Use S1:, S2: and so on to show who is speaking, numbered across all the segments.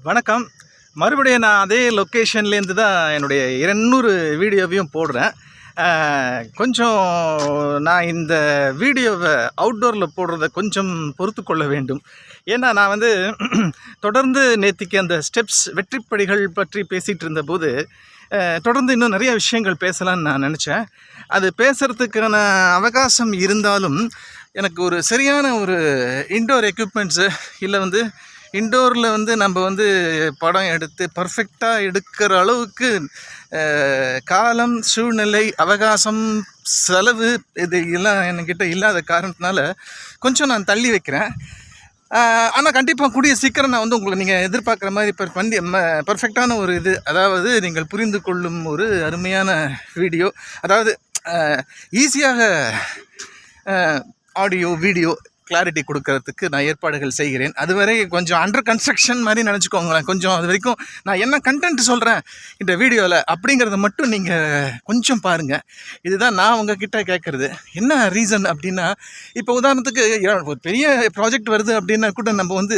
S1: வணக்கம். மறுபடியும் நான் அதே லொக்கேஷன்லேருந்து தான் என்னுடைய 200 வீடியோவையும் போடுறேன். கொஞ்சம் நான் இந்த வீடியோவை அவுட்டோரில் போடுறத கொஞ்சம் பொறுத்து கொள்ள வேண்டும். ஏன்னா நான் வந்து தொடர்ந்து நேத்திக்கு அந்த ஸ்டெப்ஸ் வெற்றிப்படிகள் பற்றி பேசிகிட்டு இருந்தபோது தொடர்ந்து இன்னும் நிறைய விஷயங்கள் பேசலான்னு நான் நினச்சேன். அது பேசுகிறதுக்கான அவகாசம் இருந்தாலும் எனக்கு ஒரு சரியான ஒரு இன்டோர் எக்யூப்மெண்ட்ஸு இல்லை வந்து இன்டோரில் வந்து நம்ம வந்து படம் எடுத்து பர்ஃபெக்டாக எடுக்கிற அளவுக்கு காலம், சூழ்நிலை, அவகாசம், செலவு இது எல்லாம் என்கிட்ட இல்லாத காரணத்தினால கொஞ்சம் நான் தள்ளி வைக்கிறேன். ஆனால் கண்டிப்பாக கூடிய சீக்கிரம் நான் வந்து உங்களுக்கு நீங்கள் எதிர்பார்க்குற மாதிரி பர்ஃபெக்டான ஒரு இது, அதாவது நீங்கள் புரிந்து கொள்ளும் ஒரு அருமையான வீடியோ, அதாவது ஈஸியாக ஆடியோ வீடியோ கிளாரிட்டி கொடுக்கறதுக்கு நான் ஏற்பாடுகள் செய்கிறேன். அதுவரை கொஞ்சம் அண்டர் கன்ஸ்ட்ரக்ஷன் மாதிரி நினச்சிக்கோங்களேன். கொஞ்சம் அது வரைக்கும் நான் என்ன கண்டென்ட் சொல்கிறேன் இந்த வீடியோவில் அப்படிங்கிறத மட்டும் நீங்கள் கொஞ்சம் பாருங்கள். இதுதான் நான் உங்ககிட்ட கேட்குறது. என்ன ரீசன் அப்படின்னா, இப்போ உதாரணத்துக்கு ஒரு பெரிய ப்ராஜெக்ட் வருது அப்படின்னா கூட நம்ம வந்து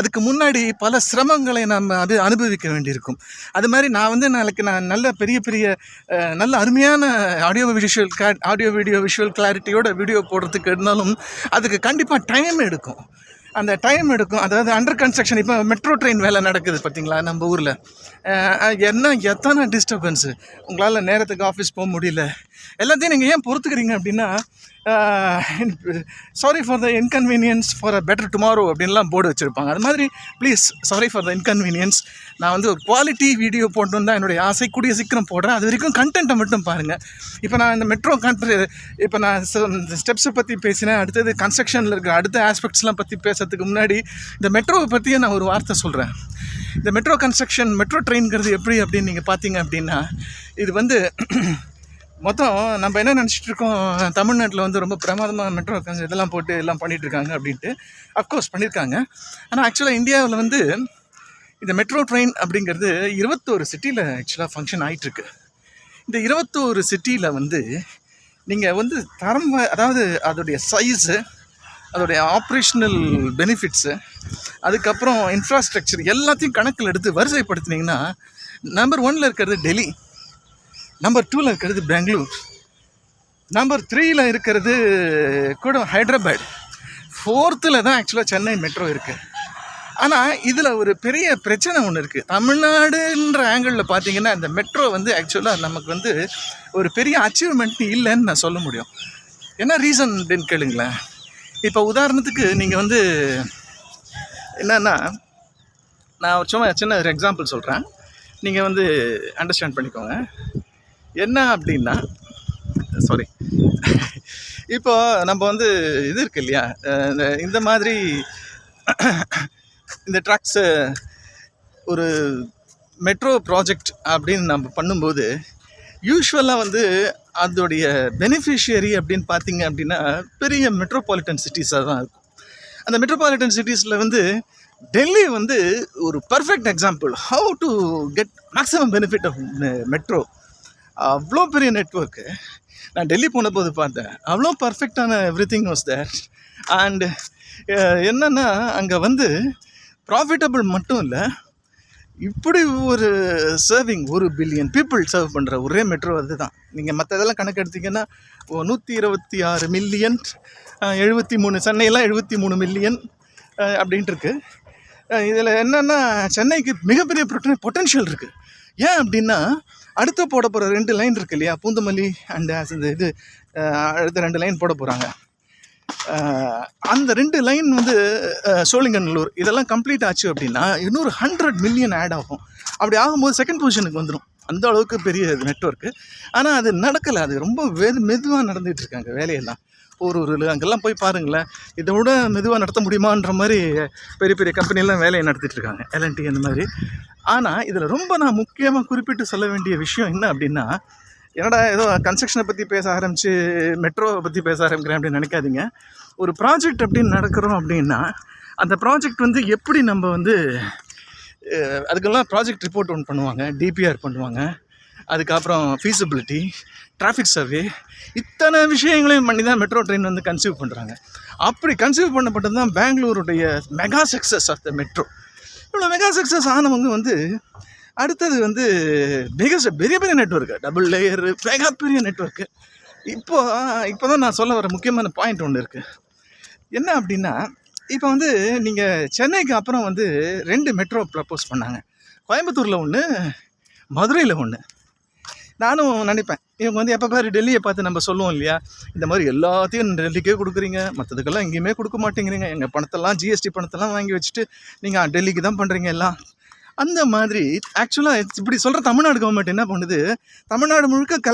S1: அதுக்கு முன்னாடி பல சிரமங்களை நம்ம அனுபவிக்க வேண்டியிருக்கும். அது மாதிரி நான் வந்து நான் நல்ல பெரிய நல்ல அருமையான ஆடியோ வீடியோ விஷுவல் கிளாரிட்டியோட வீடியோ போடுறதுக்கு இருந்தாலும் அதுக்கு கண்டிப்பாக டைம் எடுக்கும். அந்த டைம் எடுக்கும். அதாவது அண்டர் கன்ஸ்ட்ரக்ஷன், இப்போ மெட்ரோ ட்ரெயின் வேலை நடக்குது பார்த்தீங்களா நம்ம ஊரில், எத்தனை டிஸ்டர்பன்ஸு, உங்களால் நேரத்துக்கு ஆஃபீஸ் போக முடியல, எல்லாத்தையும் நீங்கள் ஏன் பொறுத்துக்கிறீங்க அப்படின்னா, sorry for the inconvenience for a better tomorrow அப்படின்லாம் போர்டு வச்சுருப்பாங்க. அது மாதிரி please sorry for the inconvenience. நான் வந்து ஒரு குவாலிட்டி வீடியோ போட்டு தான் என்னுடைய ஆசை, கூடிய சீக்கிரம் போடுறேன். அது வரைக்கும் கண்டென்ட்டை மட்டும் பாருங்கள். இப்போ நான் இந்த இப்போ நான் ஸ்டெப்ஸை பற்றி பேசினேன். அடுத்தது கன்ஸ்ட்ரக்ஷனில் இருக்கிற அடுத்த ஆஸ்பெக்ட்ஸ்லாம் பற்றி பேசுறதுக்கு முன்னாடி இந்த மெட்ரோவை பற்றியே நான் ஒரு வார்த்தை சொல்கிறேன். இந்த மெட்ரோ கன்ஸ்ட்ரக்ஷன், மெட்ரோ ட்ரெயின்கிறது எப்படி அப்படின்னு நீங்கள் பார்த்தீங்க அப்படின்னா, இது வந்து மொத்தம் நம்ம என்ன நினச்சிட்ருக்கோம், தமிழ்நாட்டில் வந்து ரொம்ப பிரமாதமாக மெட்ரோ இதெல்லாம் போட்டு எல்லாம் பண்ணிகிட்ருக்காங்க அப்படின்ட்டு. அஃப்கோர்ஸ் பண்ணியிருக்காங்க. ஆனால் ஆக்சுவலாக இந்தியாவில் வந்து இந்த மெட்ரோ ட்ரெயின் அப்படிங்கிறது 21 சிட்டியில் ஆக்சுவலாக ஃபங்க்ஷன் ஆகிட்டுருக்கு. இந்த 21 சிட்டியில் வந்து நீங்கள் வந்து அதாவது அதோடைய சைஸு, அதோடைய ஆப்ரேஷ்னல் பெனிஃபிட்ஸு, அதுக்கப்புறம் இன்ஃப்ராஸ்ட்ரக்சர் எல்லாத்தையும் கணக்கில் எடுத்து வரிசைப்படுத்தினீங்கன்னா, நம்பர் 1ல் இருக்கிறது டெல்லி, நம்பர் 2ல் இருக்கிறது பெங்களூர், நம்பர் 3ல் இருக்கிறது கூட ஹைதராபாத், 4th தான் ஆக்சுவலாக சென்னை மெட்ரோ இருக்குது. ஆனால் இதில் ஒரு பெரிய பிரச்சனை ஒன்று இருக்குது. தமிழ்நாடுன்ற ஆங்கிளில் பார்த்தீங்கன்னா இந்த மெட்ரோ வந்து ஆக்சுவலாக நமக்கு வந்து ஒரு பெரிய அச்சீவ்மெண்ட் இல்லைன்னு நான் சொல்ல முடியும். என்ன ரீசன் அப்படின்னு கேளுங்களேன். இப்போ உதாரணத்துக்கு நீங்கள் வந்து என்னன்னா, நான் சும்மா சின்ன ஒரு எக்ஸாம்பிள் சொல்கிறேன், நீங்கள் வந்து அண்டர்ஸ்டாண்ட் பண்ணிக்கோங்க. என்ன அப்படின்னா, சாரி, இப்போ நம்ம வந்து இது இருக்கு இல்லையா, இந்த மாதிரி இந்த ட்ரக்ஸு ஒரு மெட்ரோ ப்ராஜெக்ட் அப்படின்னு நம்ம பண்ணும்போது யூஸ்வலாக வந்து அதோடைய பெனிஃபிஷியரி அப்படின்னு பார்த்தீங்க அப்படின்னா பெரிய மெட்ரோபாலிட்டன் சிட்டிஸாக தான் இருக்கும். அந்த மெட்ரோபாலிட்டன் சிட்டிஸில் வந்து டெல்லி வந்து ஒரு perfect example, how to get maximum benefit of metro. அவ்வளோ பெரிய நெட்வொர்க்கு. நான் டெல்லி போன போது பார்த்தேன், அவ்வளோ பர்ஃபெக்டான every thing was there. And என்னென்னா அங்கே வந்து ப்ராஃபிட்டபிள் மட்டும் இல்லை, இப்படி ஒரு சர்விங் 1 பில்லியன் பீப்புள் சர்வ் பண்ணுற ஒரே மெட்ரோ அது தான். நீங்கள் மற்ற இதெல்லாம் கணக்கு எடுத்திங்கன்னா 126 மில்லியன், 73 சென்னையெல்லாம் 73 மில்லியன் அப்படின்ட்டு இருக்குது. இதில் என்னென்னா சென்னைக்கு மிகப்பெரிய பொட்டென்ஷியல் இருக்குது. ஏன் அப்படின்னா அடுத்த போட போகிற 2 லைன் இருக்குது இல்லையா, பூந்தமல்லி அண்ட் இது அடுத்த 2 லைன் போட போகிறாங்க. அந்த 2 லைன் வந்து சோழிங்கநல்லூர் இதெல்லாம் கம்ப்ளீட் ஆச்சு அப்படின்னா இன்னொரு 100 மில்லியன் ஆட் ஆகும். அப்படி ஆகும்போது செகண்ட் பொசிஷனுக்கு வந்துடும். அந்த அளவுக்கு பெரிய நெட்வொர்க்கு. ஆனால் அது நடக்கலை. அது ரொம்ப மெதுவாக நடந்துகிட்டு இருக்காங்க வேலையெல்லாம். ஒரு அங்கெல்லாம் போய் பாருங்களேன், இதை விட மெதுவாக நடத்த முடியுமான்ற மாதிரி பெரிய கம்பெனியெல்லாம் வேலையை நடத்திட்டுருக்காங்க, L&T அந்த மாதிரி. ஆனால் இதில் ரொம்ப நான் முக்கியமாக குறிப்பிட்டு சொல்ல வேண்டிய விஷயம் என்ன அப்படின்னா, என்னடா ஏதோ கன்ஸ்ட்ரக்ஷனை பற்றி பேச ஆரம்பித்து மெட்ரோவை பற்றி பேச ஆரம்பிக்கிறேன் அப்படின்னு நினைக்காதீங்க. ஒரு ப்ராஜெக்ட் அப்படின்னு நடக்கிறோம் அப்படின்னா அந்த ப்ராஜெக்ட் வந்து எப்படி நம்ம வந்து அதுக்கெல்லாம் ப்ராஜெக்ட் ரிப்போர்ட் ஒன்று பண்ணுவாங்க, DPR பண்ணுவாங்க, அதுக்கப்புறம் ஃபீஸிபிலிட்டி, டிராஃபிக் சர்வே, இத்தனை விஷயங்களையும் பண்ணி தான் மெட்ரோ ட்ரெயின் வந்து கன்சீவ் பண்ணுறாங்க. அப்படி கன்சீவ் பண்ணப்பட்டது தான் பெங்களூருடைய mega success of the metro. இவ்வளோ மெகா சக்ஸஸ் ஆனவங்க வந்து அடுத்தது வந்து பெரிய பெரிய நெட்வொர்க்கு, டபுள் லேயரு, பெரிய நெட்வொர்க்கு. இப்போ தான் நான் சொல்ல வர முக்கியமான பாயிண்ட் ஒன்று இருக்குது. என்ன அப்படின்னா, இப்போ வந்து நீங்கள் சென்னைக்கு அப்புறம் வந்து 2 மெட்ரோ ப்ரப்போஸ் பண்ணாங்க. கோயம்புத்தூரில் ஒன்று, மதுரையில் ஒன்று. நானும் நினைப்பேன், இவங்க வந்து எப்போ பாரு டெல்லியை பார்த்து நம்ம சொல்லுவோம் இல்லையா, இந்த மாதிரி எல்லாத்தையும் டெல்லிக்கே கொடுக்குறீங்க, மற்றதுக்கெல்லாம் எங்கேயுமே கொடுக்க மாட்டேங்கிறீங்க, எங்கள் பணத்தெல்லாம் ஜிஎஸ்டி பணத்தெல்லாம் வாங்கி வச்சுட்டு நீங்கள் டெல்லிக்கு தான் பண்ணுறீங்க எல்லாம். அந்த மாதிரி ஆக்சுவலாக இப்படி சொல்கிற தமிழ்நாடு கவர்மெண்ட் என்ன பண்ணுது, தமிழ்நாடு முழுக்க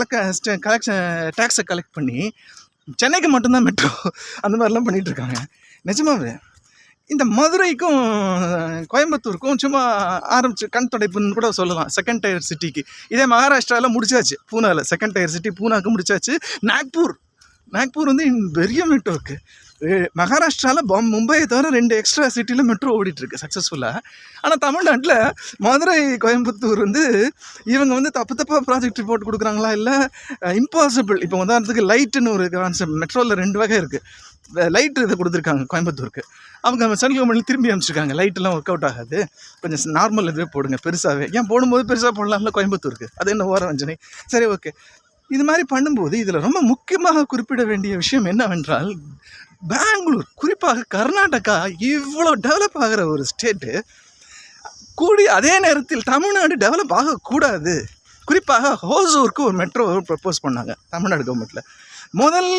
S1: டேக்ஸை கலெக்ட் பண்ணி சென்னைக்கு மட்டும்தான் மெட்ரோ அந்த மாதிரிலாம் பண்ணிகிட்ருக்காங்க. நிஜமாவே இந்த மதுரைக்கும் கோயம்புத்தூருக்கும் சும்மா ஆரம்பிச்சு கண் துடைப்புன்னு கூட சொல்லலாம், செகண்ட் டயர் சிட்டிக்கு. இதே மகாராஷ்டிராவில் முடிச்சாச்சு, பூனாவில் செகண்ட் டயர் சிட்டி பூனாவுக்கு முடிச்சாச்சு. நாக்பூர் வந்து பெரிய மெட்ரோ இருக்குது. மகாராஷ்டிராவில் மும்பையை தவிர 2 எக்ஸ்ட்ரா சிட்டியில் மெட்ரோ ஓடிட்டுருக்கு சக்ஸஸ்ஃபுல்லாக. ஆனால் தமிழ்நாட்டில் மதுரை கோயம்புத்தூர் வந்து இவங்க வந்து தப்பாக ப்ராஜெக்ட் ரிப்போர்ட் கொடுக்குறாங்களா, இல்லை இம்பாசிபிள். இப்போ உதாரணத்துக்கு லைட்டுன்னு ஒரு கான்செப்ட், மெட்ரோவில் 2 வகை இருக்குது. லைட்டு இதை கொடுத்துருக்காங்க கோயம்புத்தூருக்கு, அவங்க சென்ட்ரல் கவர்மெண்ட் திரும்பி அனுப்பிச்சிருக்காங்க. லைட்டெல்லாம் ஒர்க் அவுட் ஆகாது, கொஞ்சம் நார்மல் இதுவே போடுங்க பெருசாகவே. ஏன் போடும்போது பெருசாக போடலாம்ல கோயம்புத்தூருக்கு, அது என்ன ஓர வஞ்சனை. சரி, ஓகே. இது மாதிரி பண்ணும்போது இதில் ரொம்ப முக்கியமாக குறிப்பிட வேண்டிய விஷயம் என்னவென்றால், பெங்களூர், குறிப்பாக கர்நாடகா இவ்வளோ டெவலப் ஆகிற ஒரு ஸ்டேட்டு அதே நேரத்தில் தமிழ்நாடு டெவலப் ஆகக்கூடாது. குறிப்பாக ஹோசூருக்கு ஒரு மெட்ரோ ப்ரப்போஸ் பண்ணாங்க தமிழ்நாடு கவர்மெண்ட்டில். முதல்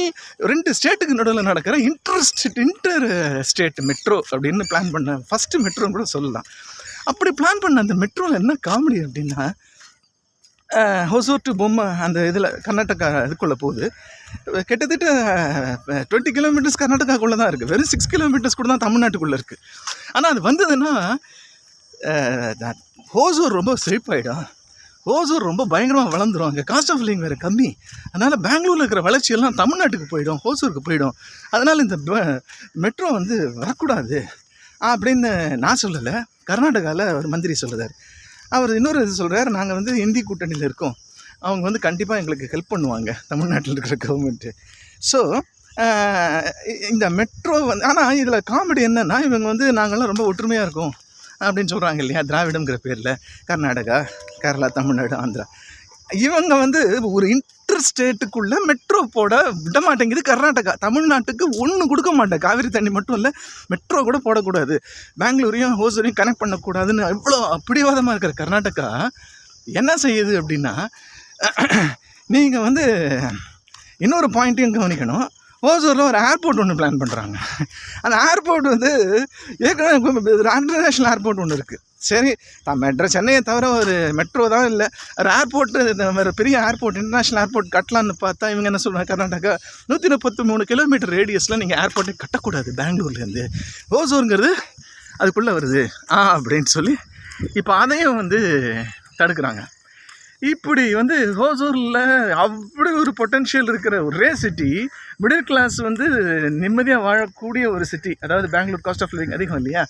S1: 2 ஸ்டேட்டுக்கு நடுவில் நடக்கிற இன்டர் ஸ்டேட் மெட்ரோ அப்படின்னு பிளான் பண்ண ஃபஸ்ட்டு மெட்ரோன்னு கூட சொல்லலாம். அப்படி பிளான் பண்ண அந்த மெட்ரோவில் என்ன காமெடி அப்படின்னா, ஹொசூர் டு பொம்மை அந்த இதில் கர்நாடகா இதுக்குள்ளே போகுது. கிட்டத்தட்ட 20 கிலோமீட்டர்ஸ் கர்நாடகாக்குள்ளே தான் இருக்குது, வெறும் 6 கிலோமீட்டர்ஸ் கூட தான் தமிழ்நாட்டுக்குள்ளே இருக்குது. ஆனால் அது வந்ததுன்னா ஹோசூர் ரொம்ப செழிப்பாயிடும், ஹோசூர் ரொம்ப பயங்கரமாக வளர்ந்துடும், அங்கே காஸ்ட் ஆஃப் லிவிங் வேறு கம்மி. அதனால் பெங்களூரில் இருக்கிற வளர்ச்சியெல்லாம் தமிழ்நாட்டுக்கு போயிடும், ஹோசூருக்கு போயிடும். அதனால் இந்த மெட்ரோ வந்து வரக்கூடாது அப்படின்னு நான் சொல்லலை, கர்நாடகாவில் ஒரு மந்திரி சொல்கிறார். அவர் இன்னொரு இது சொல்கிறார், நாங்கள் வந்து இந்தி கூட்டணியில் இருக்கோம், அவங்க வந்து கண்டிப்பாக எங்களுக்கு ஹெல்ப் பண்ணுவாங்க தமிழ்நாட்டில் இருக்கிற கவர்மெண்ட்டு. ஸோ இந்த மெட்ரோ வந்து, ஆனால் இதில் காமெடி என்னென்னா, இவங்க வந்து நாங்கள்லாம் ரொம்ப ஒற்றுமையாக இருக்கோம் அப்படின்னு சொல்கிறாங்க இல்லையா, திராவிடங்கிற பேரில். கர்நாடகா, கேரளா, தமிழ்நாடு, ஆந்திரா, இவங்க வந்து ஒரு இன்டர் ஸ்டேட்டுக்குள்ளே மெட்ரோ போட விட மாட்டேங்குது கர்நாடகா. தமிழ்நாட்டுக்கு ஒன்று கொடுக்க மாட்டேன், காவிரி தண்ணி மட்டும் இல்லை, மெட்ரோ கூட போடக்கூடாது, பெங்களூரையும் ஹோசூரையும் கனெக்ட் பண்ணக்கூடாதுன்னு இவ்வளோ பிடிவாதமாக இருக்கிற கர்நாடகா என்ன செய்யுது அப்படின்னா, நீங்கள் வந்து இன்னொரு பாயிண்ட்டையும் கவனிக்கணும். ஹோசூரில் ஒரு ஏர்போர்ட் ஒன்று பிளான் பண்ணுறாங்க. அந்த ஏர்போர்ட் வந்து ஏற்கனவே இன்டர்நேஷ்னல் ஏர்போர்ட் ஒன்று இருக்குது. சரி, சென்னையை தவிர ஒரு மெட்ரோ தான் இல்லை, ஒரு ஏர்போர்ட்டு, வேறு பெரிய ஏர்போர்ட், இன்டர்நேஷ்னல் ஏர்போர்ட் கட்டலான்னு பார்த்தா இவங்க என்ன சொல்கிறாங்க, கர்நாடகா 133 கிலோமீட்டர் ரேடியஸில் நீங்கள் ஏர்போர்ட்டே கட்டக்கூடாது பெங்களூர்லேருந்து, ஹோசூருங்கிறது அதுக்குள்ளே வருது அப்படின்னு சொல்லி இப்போ அதையும் வந்து தடுக்கிறாங்க. இப்படி வந்து ஹோசூரில் அப்படி ஒரு பொட்டென்ஷியல் இருக்கிற ஒரே சிட்டி, மிடில் கிளாஸ் வந்து நிம்மதியாக வாழக்கூடிய ஒரு சிட்டி. அதாவது பெங்களூர் காஸ்ட் ஆஃப் லிவிங் அதிகம் இல்லையா,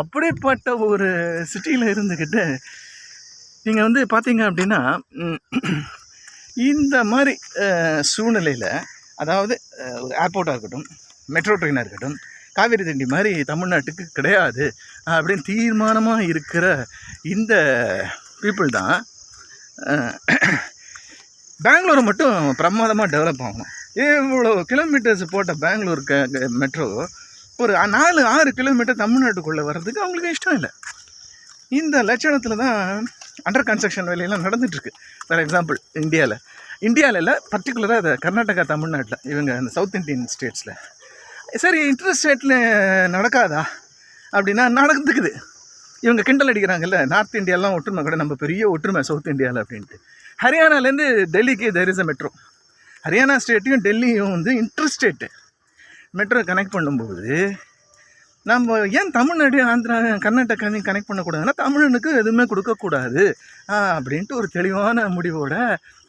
S1: அப்படிப்பட்ட ஒரு சிட்டியில் இருந்துக்கிட்டு நீங்கள் வந்து பார்த்தீங்க அப்படின்னா, இந்த மாதிரி சூழ்நிலையில், அதாவது ஒரு ஏர்போர்ட்டாக இருக்கட்டும், மெட்ரோ ட்ரெயினாக இருக்கட்டும், காவிரி தண்ணி மாதிரி தமிழ்நாட்டுக்கு கிடையாது அப்படின்னு தீர்மானமாக இருக்கிற இந்த பீப்புள் தான் பெங்களூரை மட்டும் பிரமாதமாக டெவலப் ஆகணும். இவ்வளோ கிலோமீட்டர்ஸ் போட்ட பெங்களூர் மெட்ரோ ஒரு 4-6 கிலோமீட்டர் தமிழ்நாட்டுக்குள்ளே வர்றதுக்கு அவங்களுக்கு இஷ்டம் இல்லை. இந்த லட்சணத்தில் தான் அண்டர் கன்ஸ்ட்ரக்ஷன் வேலையெல்லாம் நடந்துகிட்ருக்கு. ஃபார் எக்ஸாம்பிள் இந்தியாவில் இல்லை, பர்டிகுலராக அதை கர்நாடகா, தமிழ்நாட்டில், இவங்க அந்த சவுத் இண்டியன் ஸ்டேட்ஸில். சரி, இன்டர் ஸ்டேட்டில் நடக்காதா அப்படின்னா நடந்துக்குது. இவங்க கிண்டல் அடிக்கிறாங்கல்ல, நார்த் இந்தியாலாம் ஒற்றுமை கூட, நம்ம பெரிய ஒற்றுமை சவுத் இந்தியாவில் அப்படின்ட்டு. ஹரியானாலேருந்து டெல்லிக்கு there is a metro. Haryana ஸ்டேட்டையும் டெல்லியும் வந்து இன்டர் ஸ்டேட்டு மெட்ரோ கனெக்ட் பண்ணும்போது, நம்ம ஏன் தமிழ்நாடு, ஆந்திரா, கர்நாடகாவையும் கனெக்ட் பண்ணக்கூடாதுன்னா, தமிழனுக்கு எதுவுமே கொடுக்கக்கூடாது அப்படின்ட்டு ஒரு தெளிவான முடிவோட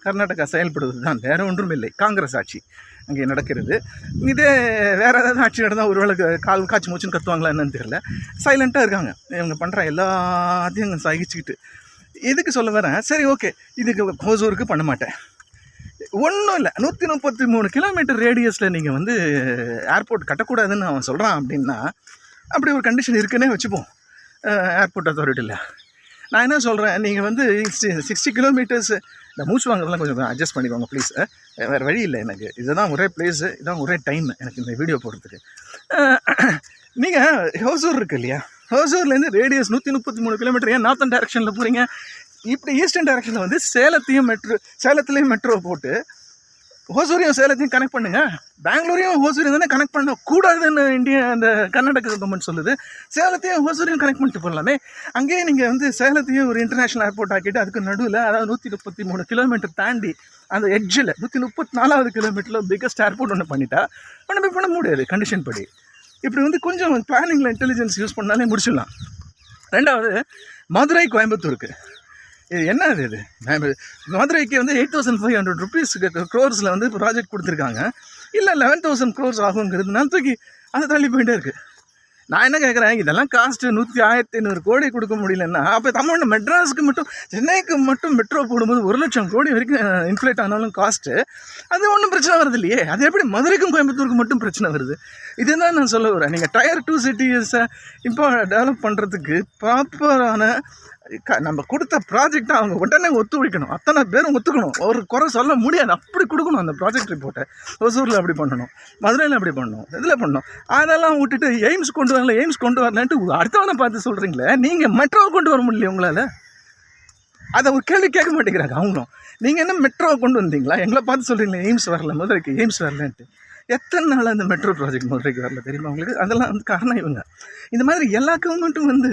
S1: கர்நாடகா செயல்படுவது தான், வேறு ஒன்றும் இல்லை. காங்கிரஸ் ஆட்சி அங்கே நடக்கிறது. இதே வேறு ஏதாவது ஆட்சி நடந்தால் ஒருவேளை கால் காய்ச்சி மூச்சுன்னு கத்துவாங்களா என்னன்னு தெரியல, சைலண்ட்டாக இருக்காங்க. இவங்க பண்ணுற எல்லாத்தையும் சகிச்சுக்கிட்டு. எதுக்கு சொல்ல வரேன், சரி ஓகே, இதுக்கு ஹோசூருக்கு பண்ண மாட்டேன், ஒன்றும் இல்லை, 133 கிலோமீட்டர் ரேடியஸில் நீங்கள் வந்து ஏர்போர்ட் கட்டக்கூடாதுன்னு அவன் சொல்கிறான் அப்படின்னா, அப்படி ஒரு கண்டிஷன் இருக்குன்னே வச்சுப்போம். ஏர்போர்ட் அத்தாரிட்டியில். நான் என்ன சொல்கிறேன், நீங்கள் வந்து 60 கிலோமீட்டர்ஸ் இந்த மூச்சு வாங்குறதுலாம் கொஞ்சம் அட்ஜஸ்ட் பண்ணிக்கோங்க ப்ளீஸ். வேறு வழி இல்லை எனக்கு. இதுதான் ஒரே பிளேஸு, இதுதான் ஒரே டைம் எனக்கு இந்த வீடியோ போடுறதுக்கு. நீங்கள் ஹோசூர் இருக்குது இல்லையா, ஹோசூர்லேருந்து ரேடியஸ் 133 கிலோமீட்டர். ஏன் நார்த்தன் டைரக்ஷனில் போகிறீங்க? இப்படி ஈஸ்டர்ன் டைரக்ஷனில் வந்து சேலத்துலேயும் மெட்ரோ போட்டு ஹோசூரையும் சேலத்தையும் கனெக்ட் பண்ணுங்கள். பெங்களூரையும் ஹோசூரையும் தானே கனெக்ட் பண்ண கூடாதுன்னு அந்த கர்நாடக கவர்மெண்ட் சொல்லுது. சேலத்தையும் ஹோசூரையும் கனெக்ட் பண்ணிட்டு போடலாமே. அங்கேயே நீங்கள் வந்து சேலத்தையும் ஒரு இன்டர்நேஷ்னல் ஏர்போர்ட் ஆக்கிட்டு அதுக்கு நடுவில், அதாவது 133 கிலோமீட்டர் தாண்டி அந்த எட்ஜில் 134வது கிலோமீட்டரில் பிக்கஸ்ட் ஏர்போர்ட் ஒன்று பண்ணிட்டா ஒன்றுமே பண்ண முடியாது கண்டிஷன் படி. இப்படி வந்து கொஞ்சம் பிளானிங்கில் இன்டெலிஜென்ஸ் யூஸ் பண்ணாலே முடிச்சிடலாம். ரெண்டாவது, மதுரை கோயம்புத்தூருக்கு இது என்ன இது மதுரைக்கு வந்து 8,500 rupees crores வந்து ப்ராஜெக்ட் கொடுத்துருக்காங்க. இல்லை 11,000 crores ஆகுங்கிறதுனால தூக்கி அதை தள்ளி போயிட்டே இருக்குது. நான் என்ன கேட்குறேன், இதெல்லாம் காஸ்ட்டு 1,500 கோடி கொடுக்க முடியலன்னா அப்போ தமிழ்நாடு மெட்ராஸுக்கு மட்டும், சென்னைக்கு மட்டும் மெட்ரோ போடும்போது 1,00,000 கோடி வரைக்கும் இன்ஃப்ளேட் ஆனாலும் காஸ்ட்டு அது ஒன்றும் பிரச்சனை வருது இல்லையே. அது எப்படி மதுரைக்கும் கோயம்புத்தூருக்கு மட்டும் பிரச்சனை வருது? இதுதான் நான் சொல்ல வரேன். நீங்கள் Tier 2 சிட்டிஸை இப்போ டெவலப் பண்ணுறதுக்கு ப்ராப்பரான நம்ம கொடுத்த ப்ராஜெக்டை அவங்க உடனே ஒத்துழைக்கணும். அத்தனை பேரும் ஒத்துக்கணும். ஒரு குறை சொல்ல முடியாது. அப்படி கொடுக்கணும் அந்த ப்ராஜெக்ட் ரிப்போர்ட்டை. ஒசூரில் அப்படி பண்ணணும், மதுரையில் அப்படி பண்ணணும், இதில் பண்ணணும். அதெல்லாம் விட்டுட்டு எய்ம்ஸ் கொண்டு வரலன்ட்டு அடுத்தவனை பார்த்து சொல்கிறீங்களே. நீங்கள் மெட்ரோவை கொண்டு வர முடியல உங்களால். அதை ஒரு கேள்வி கேட்க மாட்டேங்கிறாங்க அவங்களும். நீங்கள் என்ன மெட்ரோவை கொண்டு வந்தீங்களா? எங்களை பார்த்து சொல்கிறீங்களே எய்ம்ஸ் வரல, மதுரைக்கு எய்ம்ஸ் வரலன்ட்டு. எத்தனை நாள் அந்த மெட்ரோ ப்ராஜெக்ட் மதுரைக்கு வரல தெரியுமா உங்களுக்கு? அதெல்லாம் வந்து காரணம் இவங்க. இந்த மாதிரி எல்லா கவர்மெண்ட்டும் வந்து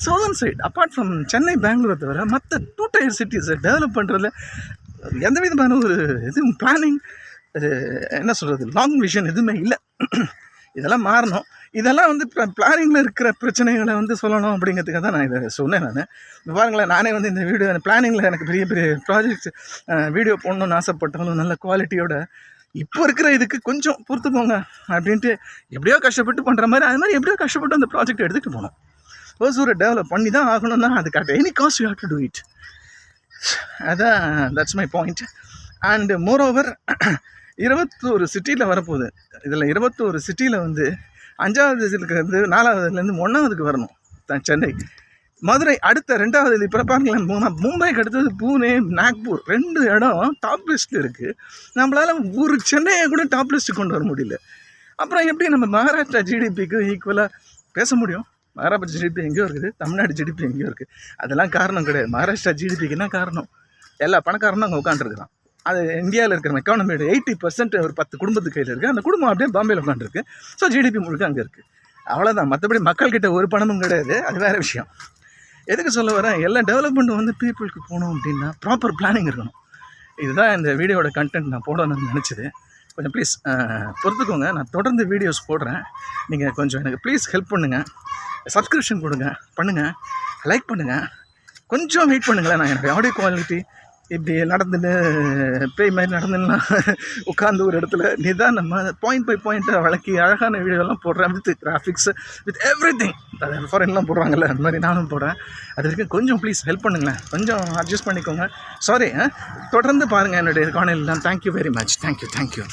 S1: southern side apart from Chennai, பெங்களூரை தவிர மற்ற 2 tier சிட்டிஸை டெவலப் பண்ணுறதுல எந்த விதமான ஒரு பிளானிங், என்ன சொல்கிறது, லாங் விஷன் எதுவுமே இல்லை. இதெல்லாம் மாறணும். இதெல்லாம் வந்து பிளானிங்கில் இருக்கிற பிரச்சனைகளை வந்து சொல்லணும் அப்படிங்கிறதுக்காக தான் நான் இதை சொன்னேன். நான் பாருங்களேன், நானே வந்து இந்த வீடியோ பிளானிங்கில் எனக்கு பெரிய பெரிய ப்ராஜெக்ட்ஸ் வீடியோ போடணுன்னு ஆசைப்பட்டாலும் நல்ல குவாலிட்டியோட இப்போ இருக்கிற இதுக்கு கொஞ்சம் பொறுத்துக்கோங்க அப்படின்ட்டு எப்படியோ கஷ்டப்பட்டு பண்ணுற மாதிரி, அது மாதிரி எப்படியோ கஷ்டப்பட்டு அந்த ப்ராஜெக்ட் எடுத்துகிட்டு போனோம். ஹோசூரை டெவலப் பண்ணி தான் ஆகணும்னா அதுக்கு at any cost you have to do it. அதான் that's my point. And moreover 21 சிட்டியில் வரப்போகுது. இதில் 21 சிட்டியில் வந்து 5வது இருக்கிறது 4வதுலேருந்து 1வதுக்கு வரணும் சென்னை. மதுரை அடுத்த 2வது. இப்போ பாருங்களேன், மும்பைக்கு அடுத்தது பூனே, நாக்பூர் 2 இடம் டாப் லிஸ்ட்டில் இருக்குது. நம்மளால் ஒரு சென்னையை கூட டாப் லிஸ்ட்டுக்கு கொண்டு வர முடியல. அப்புறம் எப்படி நம்ம மகாராஷ்டிரா ஜிடிபிக்கு ஈக்குவலாக பேச முடியும்? மகாராஷ்டிரா ஜிடிபி எங்கேயோ இருக்குது, தமிழ்நாடு ஜிடிபி எங்கேயோ இருக்குது. அதெல்லாம் காரணம் கிடையாது. மகாராஷ்டிரா ஜிடிபிக்கு என்ன காரணம்? எல்லா பணக்காரனும் அங்கே உட்காந்துருக்குறான். அது இந்தியாவில் இருக்கிற எக்கானமியோட 80% ஒரு 10 குடும்பத்து கையில் இருக்குது. அந்த குடும்பம் அப்படியே பாம்பேயில் உட்காந்துருக்கு. ஸோ ஜிடிபி முழுக்க அங்கே இருக்குது. அவ்வளோதான். மற்றபடி மக்கள்கிட்ட ஒரு பணமும் கிடையாது. அது வேறு விஷயம். எதுக்கு சொல்ல வரேன், எல்லா டெவலப்மெண்ட்டும் வந்து பீப்புளுக்கு போகணும் அப்படின்னா ப்ராப்பர் பிளானிங் இருக்கணும். இதுதான் இந்த வீடியோட கண்டென்ட் நான் போடணும்னு நினச்சிது. கொஞ்சம் ப்ளீஸ் பொறுத்துக்கோங்க. நான் தொடர்ந்து வீடியோஸ் போடுறேன். நீங்கள் கொஞ்சம் எனக்கு ப்ளீஸ் ஹெல்ப் பண்ணுங்கள். சப்ஸ்கிரிப்ஷன் பண்ணுங்கள், லைக் பண்ணுங்கள். கொஞ்சம் வெயிட் பண்ணுங்களேன். நான் என்னுடைய ஆடியோ குவாலிட்டி இப்படி நடந்துன்னு பேய் மாதிரி நடந்துன்னா உட்காந்து ஒரு இடத்துல நம்ம பாயிண்ட் பை பாயிண்ட்டாக வழக்கி அழகான வீடியோலாம் போடுறேன். With graphics, with everything. அது ஃபாரின்லாம் போடுறாங்கல்ல, அந்த மாதிரி நானும் போடுறேன். அது வரைக்கும் கொஞ்சம் ப்ளீஸ் ஹெல்ப் பண்ணுங்களேன். கொஞ்சம் அட்ஜஸ்ட் பண்ணிக்கோங்க. சாரி. தொடர்ந்து பாருங்கள் என்னுடைய காணொலிலாம். Thank you very much. தேங்க்யூ.